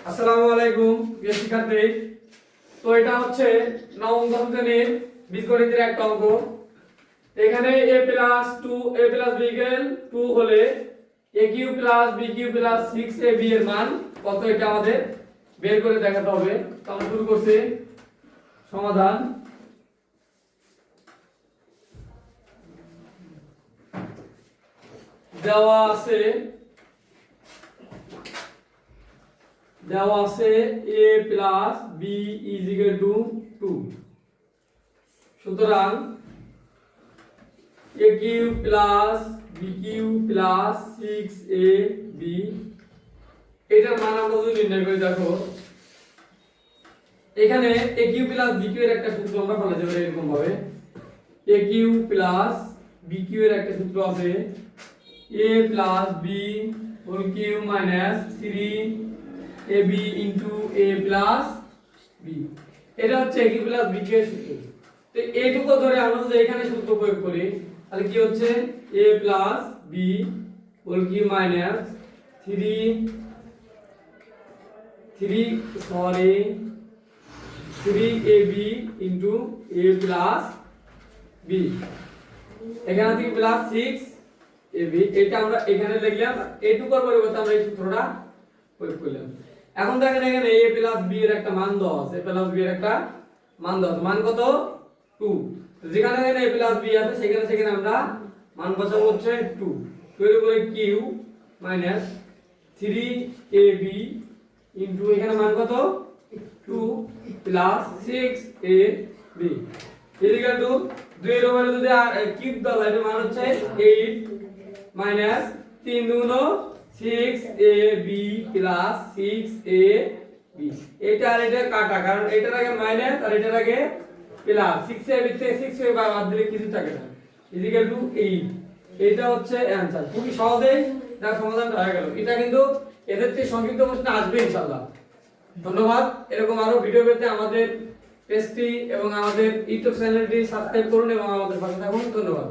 আসসালামু আলাইকুম প্রিয় শিক্ষার্থী। তো এটা হচ্ছে নবম দশম শ্রেণীর বীজগণিতের একটা অঙ্ক। এখানে a প্লাস 2 b ইকুয়াল 2 হলে aq plus bq plus 6ab এর মান কত, এটা আমাদের বের করে দেখাতে হবে। তো আমরা শুরু করছি সমাধান। দেওয়া আছে a plus b is equal to 2। সুতরাং a cube plus b cube plus 6ab এটার মান আমরা যদি নির্ণয় করি, দেখো এখানে a cube plus b cube এর একটা সূত্র আমরা ফেলাতে পারি এরকম ভাবে। a cube plus b cube এর একটা সূত্র আছে a plus b whole cube minus 3ab into a plus b। এটা হচ্ছে a cube plus b cube এর সূত্র। তো এইটুকু ধরে আমরা যদি এখানে সূত্র প্রয়োগ করি তাহলে কি হচ্ছে a plus b whole cube minus 3ab into a plus b, এখানে থেকে প্লাস 6ab। এটা আমরা এখানে লিখলাম, এইটুকুর পরিবর্তে আমরা এই সূত্রটা প্রয়োগ করলাম। এখন দেখেন এখানে a প্লাস b এর একটা মান দেওয়া আছে, a প্লাস b এর একটা মান দেওয়া আছে, মান কত 2। যেখানে এখানে a প্লাস b আছে সেখানে আমরা মান বসাবো হচ্ছে 2। 2 এর উপরে q মাইনাস 3ab ইনটু এখানে মান কত 2 প্লাস 6ab ইকুয়াল টু 2 এর উপরে যদি কিউব দাও এর মান হচ্ছে 8 মাইনাস 3 গুণ 6ab প্লাস 6ab। এটা আর এটা কাটা, কারণ এটার আগে মাইনাস আর এটার আগে প্লাস। 6ab থেকে 6 বাদ দিলে কিছু থাকে না, ইকুয়াল টু 8। এটা হচ্ছে অ্যানসার। খুবই সহজেই তার সমাধানটা হয়ে গেল। এটা কিন্তু এদের থেকে সংক্ষিপ্ত প্রশ্ন আসবে ইনশাআল্লাহ। ধন্যবাদ। এরকম আরো ভিডিও পেতে আমাদের পেজটি এবং আমাদের ইউটিউব চ্যানেলটি সাবস্ক্রাইব করুন এবং আমাদের পাশে থাকুন। ধন্যবাদ।